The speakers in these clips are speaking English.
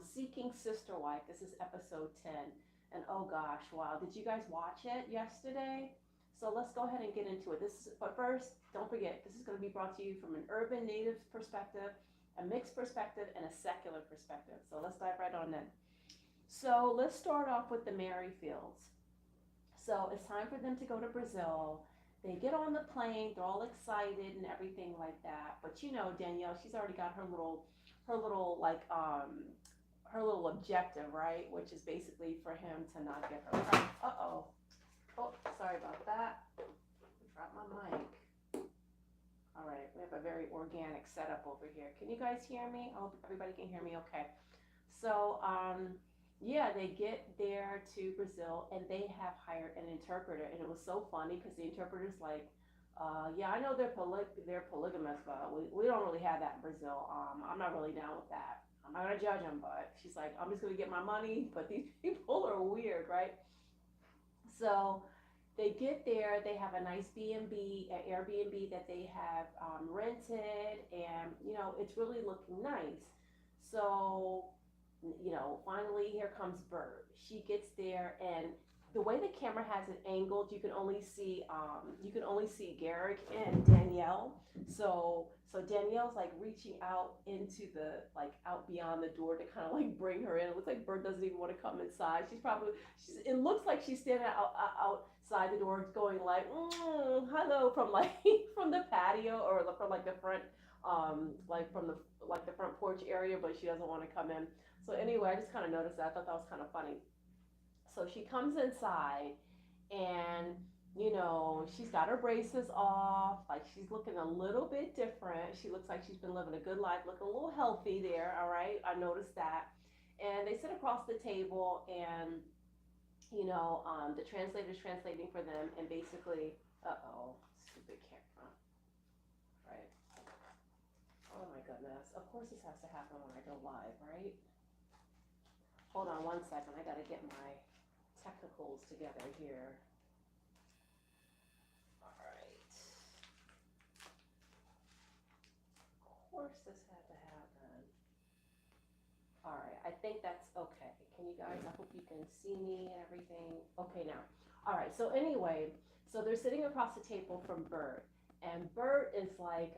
Seeking Sister Wife. This is episode 10. And oh gosh, wow. Did you guys watch it yesterday? So let's go ahead and get into it. But first, don't forget, this is going to be brought to you from an urban native perspective, a mixed perspective, and a secular perspective. So let's dive right on in. So let's start off with the Merrifields. So it's time for them to go to Brazil. They get on the plane, they're all excited and everything like that. But you know, Danielle, she's already got her little like her little objective, right? Which is basically for him to not get her pregnant. Uh-oh. Oh, sorry about that. Dropped my mic. All right, we have a very organic setup over here. Can you guys hear me? I hope everybody can hear me okay. So, yeah, they get there to Brazil and they have hired an interpreter. And it was so funny because the interpreter's like, yeah, I know they're polygamous, but we don't really have that in Brazil. I'm not really down with that. I'm not gonna judge them, but she's like, I'm just gonna get my money. But these people are weird, right? So they get there, they have a nice B&B, an Airbnb that they have rented, and you know, it's really looking nice. So, you know, finally here comes Bird. She gets there, and the way the camera has it angled, you can only see Garrick and Danielle. So Danielle's like reaching out into the like out beyond the door to kind of like bring her in. It looks like Bird doesn't even want to come inside. It looks like she's standing outside the door going like hello from like from the patio or from like the front like from the front porch area, but she doesn't want to come in. So anyway, I just kind of noticed that. I thought that was kind of funny. So she comes inside, and you know, she's got her braces off, like she's looking a little bit different. She looks like she's been living a good life, looking a little healthy there. All right, I noticed that. And they sit across the table, and you know, the translator's translating for them, and basically, uh-oh, stupid camera, right? Oh my goodness, of course this has to happen when I go live, right? Hold on one second, I gotta get my technicals together here. All right. Of course this had to happen. All right, I think that's okay. Can you guys, I hope you can see me and everything. Okay now. All right, so anyway, so they're sitting across the table from Bert. And Bert is like,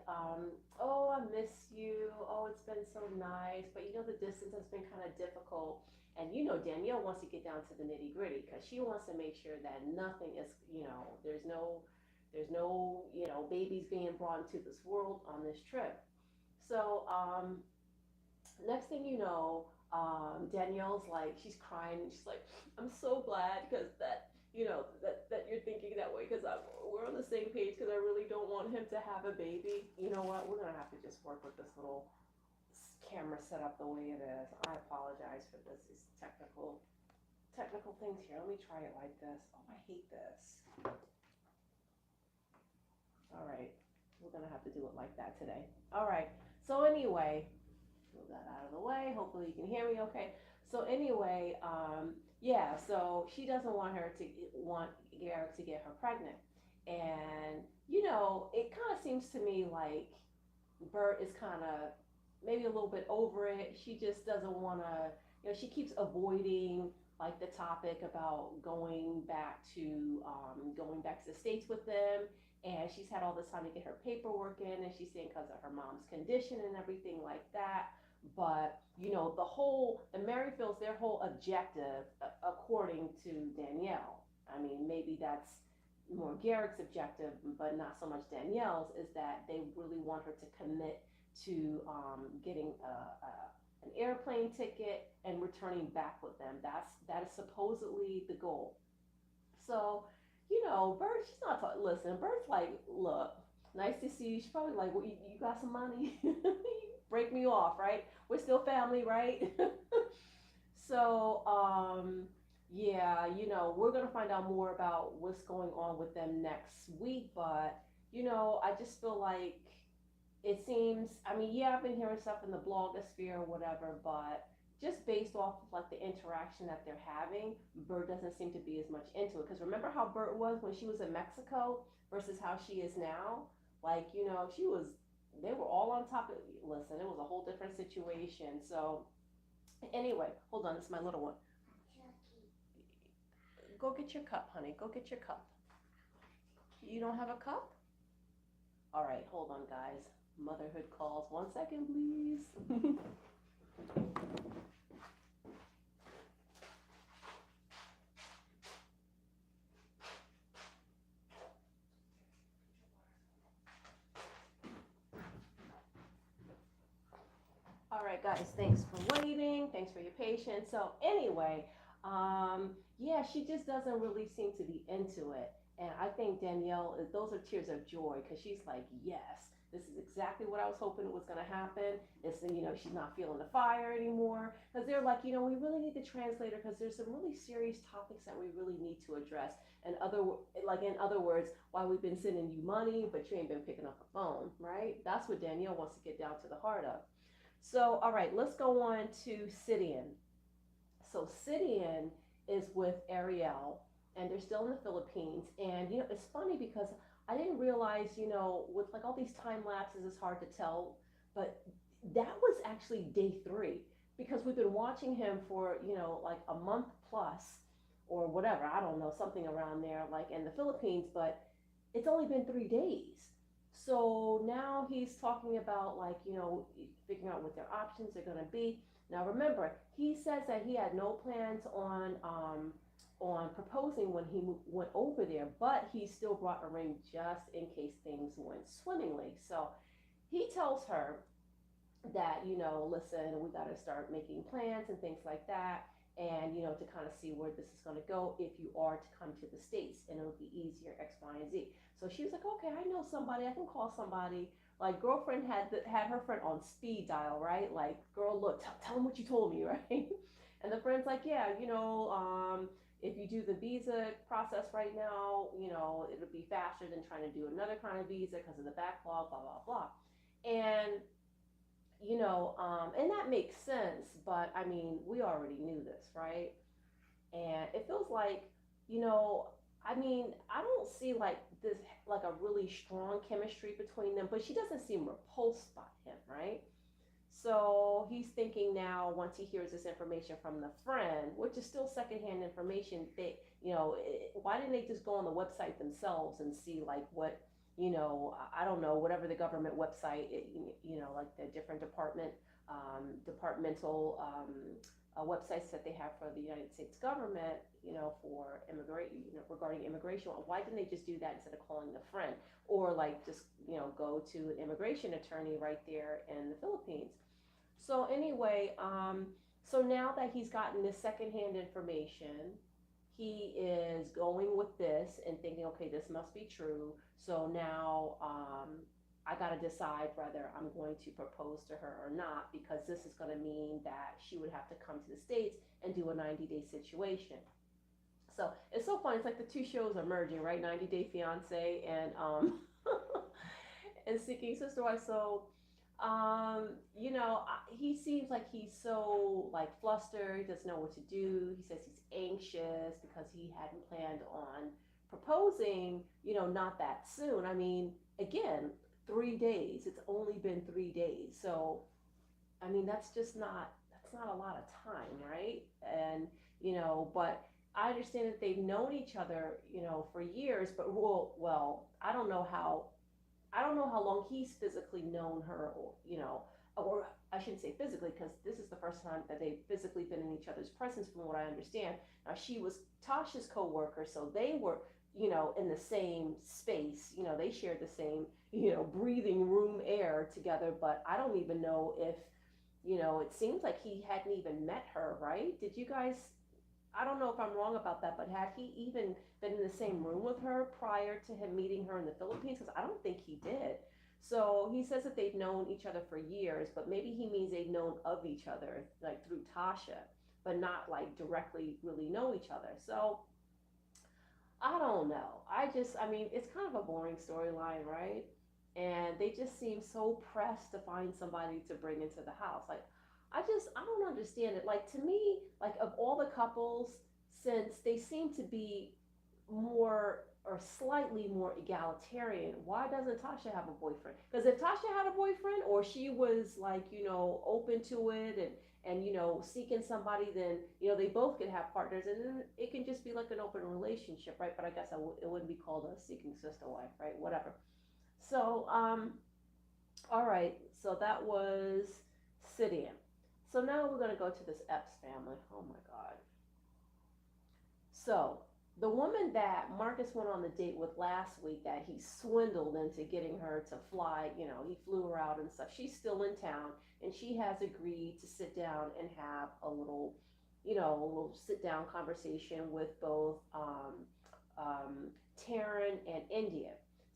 oh, I miss you. Oh, it's been so nice. But you know, the distance has been kind of difficult. And you know, Danielle wants to get down to the nitty gritty because she wants to make sure that nothing is, you know, there's no, you know, babies being brought into this world on this trip. So, next thing you know, Danielle's like, she's crying. And she's like, I'm so glad because that, you know, that you're thinking that way because we're on the same page because I really don't want him to have a baby. You know what? We're gonna have to just work with this little camera set up the way it is. I apologize for this. These technical things here. Let me try it like this. Oh, I hate this. All right, we're gonna have to do it like that today. All right. So anyway, move that out of the way. Hopefully you can hear me okay. So anyway, yeah, so she doesn't want Garrick to get her pregnant. And, you know, it kind of seems to me like Bert is kind of maybe a little bit over it. She just doesn't want to, you know, she keeps avoiding like the topic about going back to the States with them. And she's had all this time to get her paperwork in, and she's saying because of her mom's condition and everything like that. But you know, the Merrifields, their whole objective, according to Danielle, I mean, maybe that's more Garrick's objective, but not so much Danielle's, is that they really want her to commit to getting an airplane ticket and returning back with them. That is supposedly the goal. So, you know, Bert, she's not talking. Listen, Bert's like, look, nice to see you. She's probably like, well, you got some money? Break me off, right? We're still family, right? So, yeah, you know, we're gonna find out more about what's going on with them next week. But you know, I just feel like it seems. I mean, yeah, I've been hearing stuff in the blogosphere or whatever, but just based off of like the interaction that they're having, Bert doesn't seem to be as much into it. Because remember how Bert was when she was in Mexico versus how she is now? Like, you know, they were all on top of, listen, it was a whole different situation. So, Anyway, hold on, it's my little one. Go get your cup, honey. Go get your cup. You don't have a cup? All right, hold on, guys. Motherhood calls. 1 second, please. All right, guys, thanks for waiting. Thanks for your patience. So anyway, yeah, she just doesn't really seem to be into it. And I think Danielle, those are tears of joy because she's like, yes, this is exactly what I was hoping was going to happen. It's, she's not feeling the fire anymore. Because they're like, we really need the translator because there's some really serious topics that we really need to address. And in other words, why we've been sending you money, but you ain't been picking up the phone, right? That's what Danielle wants to get down to the heart of. So, all right, let's go on to Sidian. So Sidian is with Ariel, and they're still in the Philippines. And, it's funny because I didn't realize, with like all these time lapses, it's hard to tell, but that was actually day 3 because we've been watching him for, like a month plus or whatever. I don't know, something around there, like in the Philippines, but it's only been 3 days. So now he's talking about like, figuring out what their options are going to be. Now remember, he says that he had no plans on proposing when he went over there, but he still brought a ring just in case things went swimmingly. So he tells her that, listen, we got to start making plans and things like that. And, to kind of see where this is going to go if you are to come to the States, and it'll be easier, X, Y, and Z. So she was like, okay, I know somebody, I can call somebody. Like, girlfriend had her friend on speed dial, right? Like, girl, look, tell him what you told me, right? And the friend's like, yeah, if you do the visa process right now, it'll be faster than trying to do another kind of visa because of the backlog, blah, blah, blah. And and that makes sense, but I mean, we already knew this, right? And it feels like, I mean, I don't see like this, like a really strong chemistry between them, but she doesn't seem repulsed by him, right? So he's thinking now, once he hears this information from the friend, which is still secondhand information, why didn't they just go on the website themselves and see like what, I don't know, whatever the government website, like the different departmental websites that they have for the United States government, for regarding immigration. Why didn't they just do that instead of calling the friend, or like just, go to an immigration attorney right there in the Philippines? So anyway, so now that he's gotten this secondhand information, he is going with this and thinking, okay, this must be true. So now I got to decide whether I'm going to propose to her or not, because this is going to mean that she would have to come to the States and do a 90-day situation. So it's so funny. It's like the two shows are merging, right? 90 Day Fiance and and Seeking Sister Wife. So he seems like he's so like flustered. He doesn't know what to do. He says he's anxious because he hadn't planned on proposing, not that soon. I mean, again, 3 days. It's only been 3 days. So, I mean, that's not a lot of time, right? And, but I understand that they've known each other, for years, but well, I don't know how long he's physically known her, or I shouldn't say physically, because this is the first time that they've physically been in each other's presence, from what I understand. Now, she was Tasha's co-worker, so they were, in the same space. They shared the same, breathing room air together, but I don't even know if, it seems like he hadn't even met her, right? Did you guys, I don't know if I'm wrong about that, but had he even been in the same room with her prior to him meeting her in the Philippines? Because I don't think he did. So he says that they've known each other for years, but maybe he means they've known of each other, like through Tasha, but not like directly really know each other. So I don't know. I mean, it's kind of a boring storyline, right? And they just seem so pressed to find somebody to bring into the house. Like, I don't understand it. Like, to me, like, of all the couples, since they seem to be more or slightly more egalitarian, why doesn't Tasha have a boyfriend? Because if Tasha had a boyfriend, or she was like, open to it and seeking somebody, then they both could have partners, and then it can just be like an open relationship, right? But I guess it wouldn't be called a seeking sister wife, right? Whatever. So all right, so that was Sidian. So now we're going to go to this Epps family. Oh my God. So the woman that Marcus went on the date with last week, that he swindled into getting her to fly, he flew her out and stuff, she's still in town, and she has agreed to sit down and have a little sit down conversation with both Taryn and India.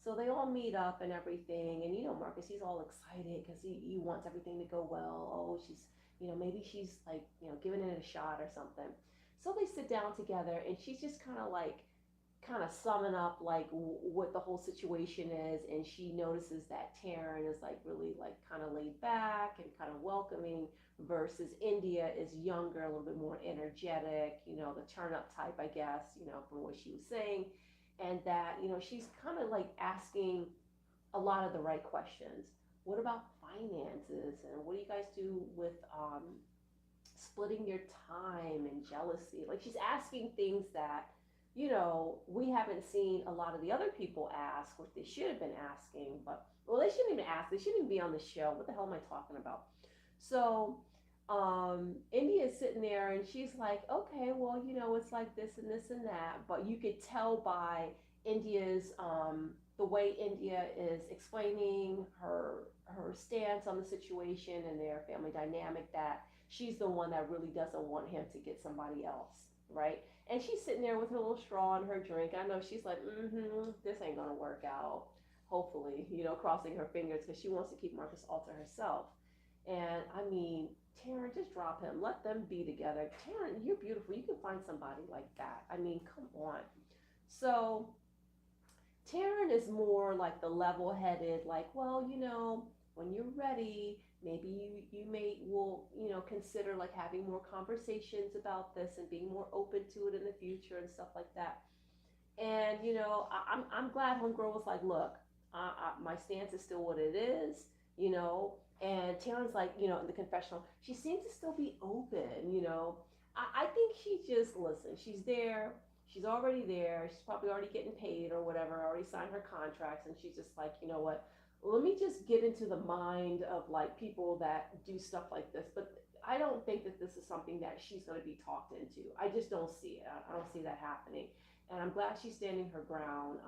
So they all meet up and everything, and Marcus, he's all excited because he wants everything to go well. Oh, she's, maybe she's like, giving it a shot or something. So they sit down together, and she's just kind of summing up like what the whole situation is, and she notices that Taryn is like really like kind of laid back and kind of welcoming, versus India is younger, a little bit more energetic, the turn up type, I guess, from what she was saying, and that she's kind of like asking a lot of the right questions. What about finances, and what do you guys do with splitting your time and jealousy? Like, she's asking things that we haven't seen a lot of the other people ask, what they should have been asking. But well, they shouldn't even ask, they shouldn't even be on the show. What the hell am I talking about? So India is sitting there, and she's like, okay, well, it's like this and this and that. But you could tell by India's the way India is explaining her stance on the situation and their family dynamic, that she's the one that really doesn't want him to get somebody else, right? And she's sitting there with her little straw in her drink. I know she's like, this ain't gonna work out. Hopefully, crossing her fingers, because she wants to keep Marcus all to herself. And I mean, Taryn, just drop him. Let them be together. Taryn, you're beautiful. You can find somebody like that. I mean, come on. So Taryn is more like the level-headed, like, well, when you're ready, maybe will consider like having more conversations about this and being more open to it in the future and stuff like that. And I'm glad homegirl was like, look, my stance is still what it is, and Taryn's like, in the confessional, she seems to still be open. I think she just, listen, she's there, she's already there, she's probably already getting paid or whatever, already signed her contracts, and she's just like, you know what, let me just get into the mind of like people that do stuff like this. But I don't think that this is something that she's going to be talked into. I just don't see it. I don't see that happening. And I'm glad she's standing her ground.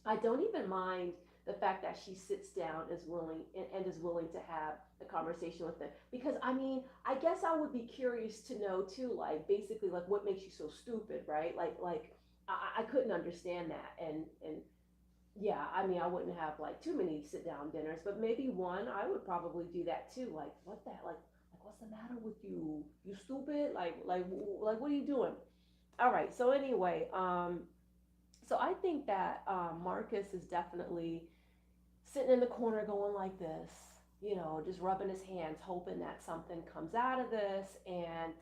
I don't even mind the fact that she sits down is willing and is willing to have a conversation with them, because I mean, I guess I would be curious to know too, like basically like what makes you so stupid, right? Like I couldn't understand that. And yeah, I mean, I wouldn't have like too many sit down dinners, but maybe one. I would probably do that too. Like, what the hell? Like what's the matter with you? You stupid? Like what are you doing? All right. So anyway, so I think that Marcus is definitely sitting in the corner going like this, just rubbing his hands, hoping that something comes out of this. And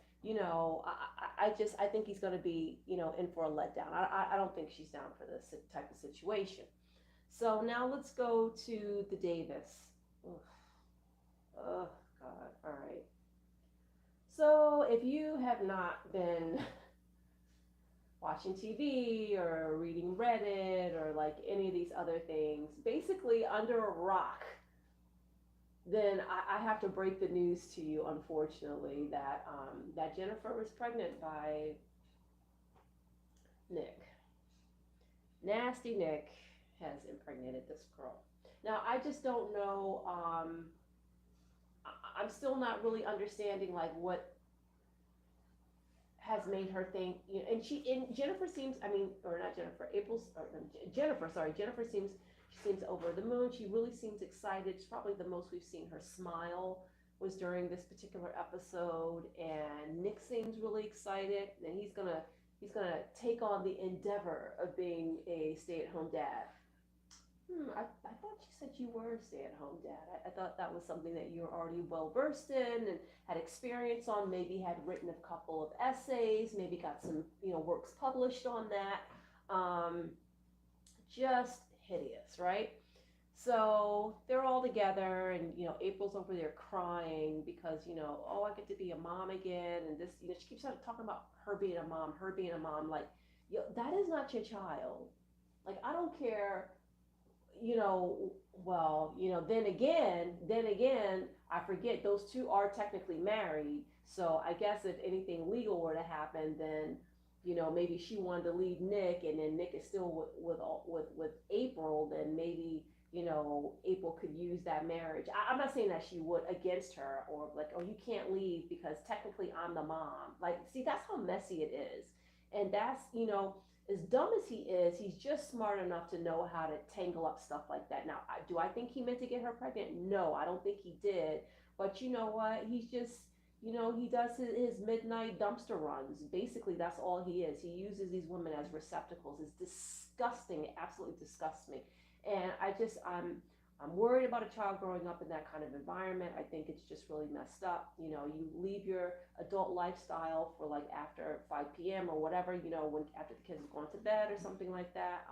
I think he's going to be, in for a letdown. I don't think she's down for this type of situation. So now let's go to the Davis. Ugh. Oh, God. All right. So if you have not been watching TV or reading Reddit or like any of these other things, basically under a rock, then I have to break the news to you, unfortunately, that that Jennifer was pregnant by Nick. Nasty Nick has impregnated this girl. Now, I just don't know. I'm still not really understanding like what has made her think, and Jennifer seems, I mean, or not Jennifer, Jennifer seems over the moon. She really seems excited. It's probably the most we've seen her smile was during this particular episode. And Nick seems really excited, and he's gonna take on the endeavor of being a stay-at-home dad. I thought you said you were a stay-at-home dad. I thought that was something that you were already well versed in and had experience on, maybe had written a couple of essays, maybe got some, works published on that. Just hideous, right? So they're all together, and April's over there crying because oh, I get to be a mom again, and this she keeps on talking about her being a mom, her being a mom. Like, that is not your child. Like, I don't care, you know. Well, then again, I forget those two are technically married. So I guess if anything legal were to happen, then maybe she wanted to leave Nick, and then Nick is still with April, then maybe April could use that marriage. I'm not saying that she would against her, or like, oh, you can't leave because technically I'm the mom. Like, see, that's how messy it is. And that's, as dumb as he is, he's just smart enough to know how to tangle up stuff like that. Now, do I think he meant to get her pregnant? No, I don't think he did. But you know what? He's just, he does his midnight dumpster runs. Basically, that's all he is. He uses these women as receptacles. It's disgusting. It absolutely disgusts me. And I'm worried about a child growing up in that kind of environment. I think it's just really messed up. You leave your adult lifestyle for like after 5 p.m. or whatever, when after the kids have gone to bed or something like that.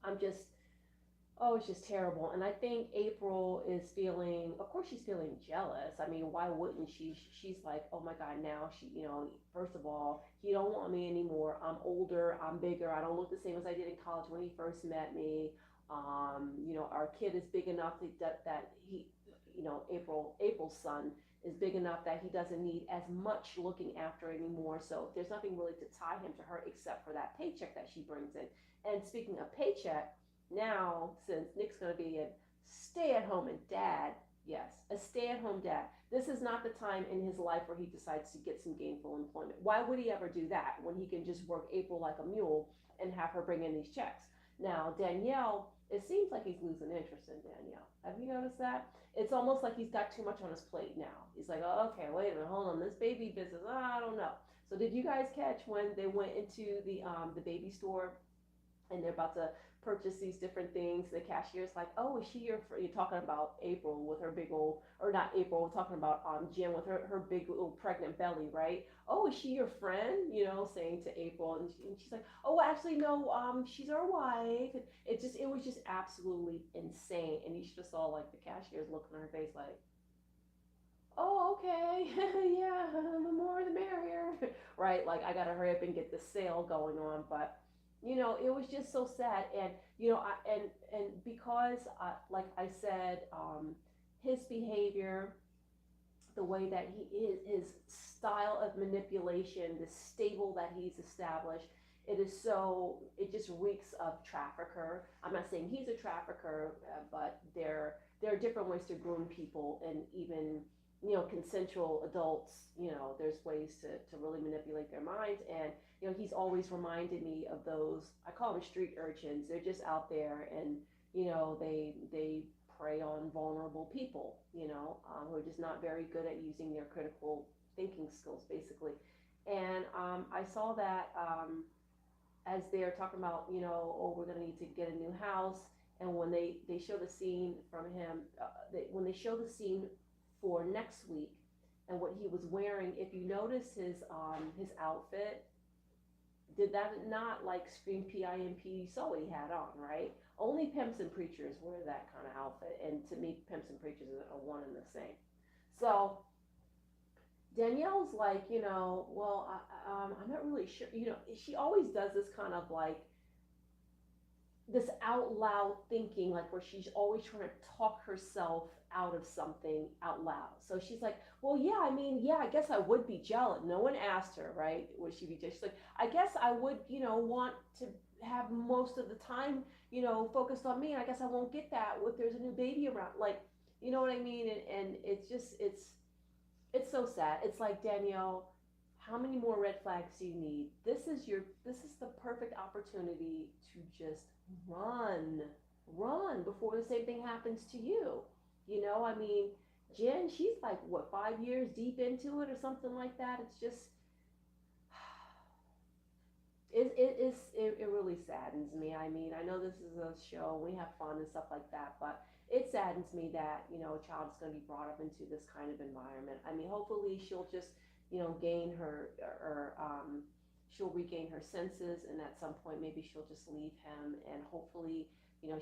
I'm just, oh, it's just terrible. And I think April is feeling, of course, she's feeling jealous. I mean, why wouldn't she? She's like, oh my God, now first of all, he don't want me anymore. I'm older, I'm bigger. I don't look the same as I did in college when he first met me. Our kid is big enough that he, April's son is big enough that he doesn't need as much looking after anymore. So there's nothing really to tie him to her except for that paycheck that she brings in. And speaking of paycheck, now, since Nick's going to be a stay-at-home dad, yes, a stay-at-home dad, this is not the time in his life where he decides to get some gainful employment. Why would he ever do that when he can just work April like a mule and have her bring in these checks? Now, Danielle, it seems like he's losing interest in Danielle. Have you noticed that? It's almost like he's got too much on his plate now. He's like, oh, okay, wait a minute, hold on, this baby business, I don't know. So did you guys catch when they went into the baby store and they're about to purchase these different things? The cashier's like, oh, is she you're talking about April with her big old, or not April, we're talking about Jen with her big little pregnant belly, right? Oh, is she your friend? Saying to April, and she's like, oh, actually, no, she's our wife. It was just absolutely insane. And you just saw like the cashier's look on her face like, oh, okay, yeah, the more the merrier, right? Like, I gotta hurry up and get the sale going on. But it was just so sad. And and because like I said, his behavior, the way that he is, his style of manipulation, the stable that he's established, it just reeks of trafficker. I'm not saying he's a trafficker, but there are different ways to groom people, and even consensual adults, there's ways to really manipulate their minds. And he's always reminded me of those, I call them street urchins. They're just out there, and they prey on vulnerable people, who are just not very good at using their critical thinking skills, basically. And I saw that as they're talking about, oh, we're going to need to get a new house. And when they show the scene from him, when they show the scene for next week and what he was wearing, if you notice his outfit, did that not like scream PIMP? You saw what he had on, right? Only pimps and preachers wear that kind of outfit, and to me, pimps and preachers are one and the same. So Danielle's like, well, I'm not really sure. She always does this kind of like this out loud thinking, like where she's always trying to talk herself out of something out loud. So she's like, well, yeah, I mean, yeah, I guess I would be jealous. No one asked her, right? Would she be jealous? She's like, I guess I would, want to have most of the time, focused on me. And I guess I won't get that if there's a new baby around. Like, you know what I mean? And it's just, it's so sad. It's like, Danielle, how many more red flags do you need? This is the perfect opportunity to just run before the same thing happens to you. I mean, Jen, she's like, what, 5 years deep into it or something like that. It's just, it really saddens me. I mean, I know this is a show, we have fun and stuff like that, but it saddens me that, a child is going to be brought up into this kind of environment. I mean, hopefully she'll just, gain she'll regain her senses, and at some point maybe she'll just leave him, and hopefully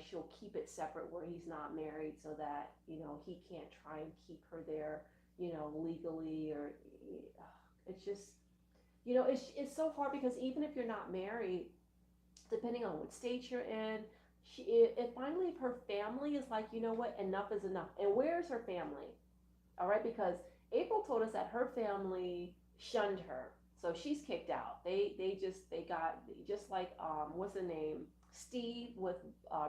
she'll keep it separate where he's not married so that, he can't try and keep her there, legally, or it's just, it's so hard because even if you're not married, depending on what state you're in, if finally if her family is like, you know what, enough is enough. And where's her family? All right, because April told us that her family shunned her, so she's kicked out. They got just like what's the name, Steve with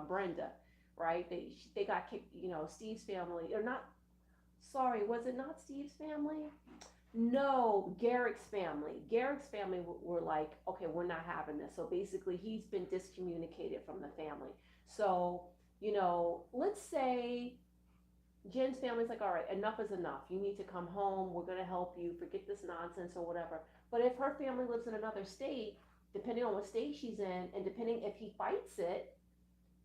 Brenda, right? They got kicked. Steve's family, or not. Sorry, was it not Steve's family? No, Garrick's family. Garrick's family were like, okay, we're not having this. So basically, he's been discommunicated from the family. So, let's say Jen's family's like, all right, enough is enough. You need to come home. We're going to help you. Forget this nonsense or whatever. But if her family lives in another state, depending on what state she's in, and depending if he fights it,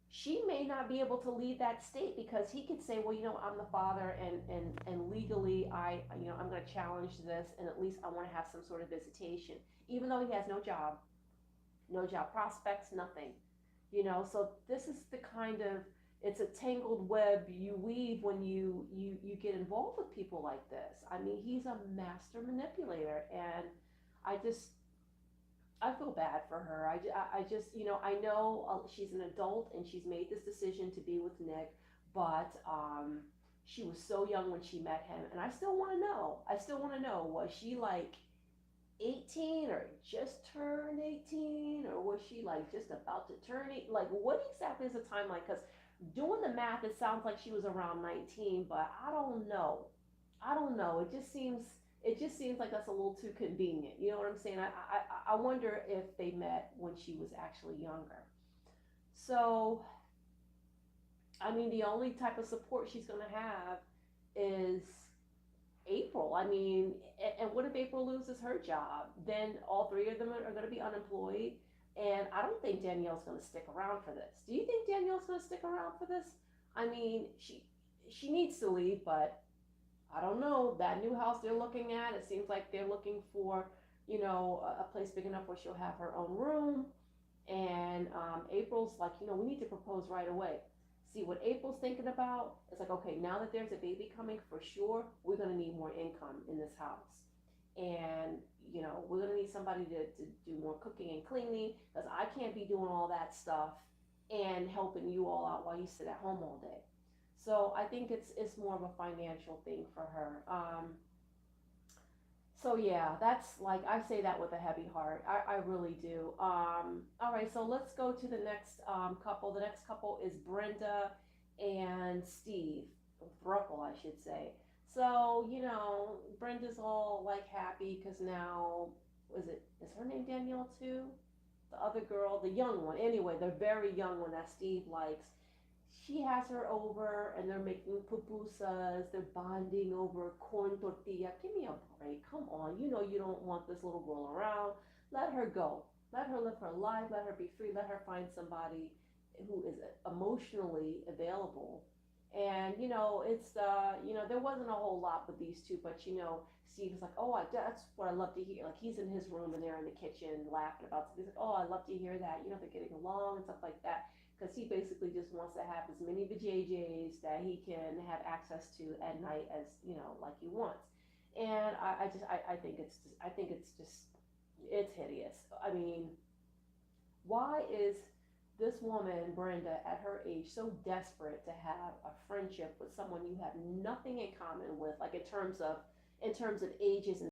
she may not be able to leave that state because he could say, well, I'm the father, and legally I'm going to challenge this, and at least I want to have some sort of visitation, even though he has no job prospects, nothing, so this is the kind of, it's a tangled web you weave when you get involved with people like this. I mean, he's a master manipulator, and I feel bad for her. I just, I know she's an adult and she's made this decision to be with Nick, but she was so young when she met him, and I still want to know. Was she like 18 or just turned 18, or was she like just about to turn 8? Like, what exactly is the timeline? Because doing the math, it sounds like she was around 19, but I don't know. It just seems like that's a little too convenient. You know what I'm saying? I wonder if they met when she was actually younger. So, I mean, the only type of support she's going to have is April. I mean, and what if April loses her job? Then all three of them are going to be unemployed. And I don't think Danielle's going to stick around for this. Do you think Danielle's going to stick around for this? I mean, she needs to leave, but I don't know. That new house they're looking at, it seems like they're looking for, a place big enough where she'll have her own room. And April's like, we need to propose right away. See, what April's thinking about is like, okay, now that there's a baby coming, for sure, we're going to need more income in this house. And, we're going to need somebody to do more cooking and cleaning, because I can't be doing all that stuff and helping you all out while you sit at home all day. So I think it's more of a financial thing for her. So yeah, that's like, I say that with a heavy heart. I really do. All right, so let's go to the next couple. The next couple is Brenda and Steve, throuple, I should say. So, Brenda's all like happy because now, is her name Danielle too? The other girl, the young one. Anyway, the very young one that Steve likes. She has her over and they're making pupusas. They're bonding over corn tortilla. Give me a break. Come on. You don't want this little girl around. Let her go. Let her live her life. Let her be free. Let her find somebody who is emotionally available. And, there wasn't a whole lot with these two, but, Steve is like, oh, that's what I love to hear. Like, he's in his room and they're in the kitchen laughing about something. He's like, oh, I love to hear that. They're getting along and stuff like that. Because he basically just wants to have as many vajayjays that he can have access to at night as, like he wants. And I think it's hideous. I mean, why is this woman, Brenda, at her age, so desperate to have a friendship with someone you have nothing in common with, like in terms of ages and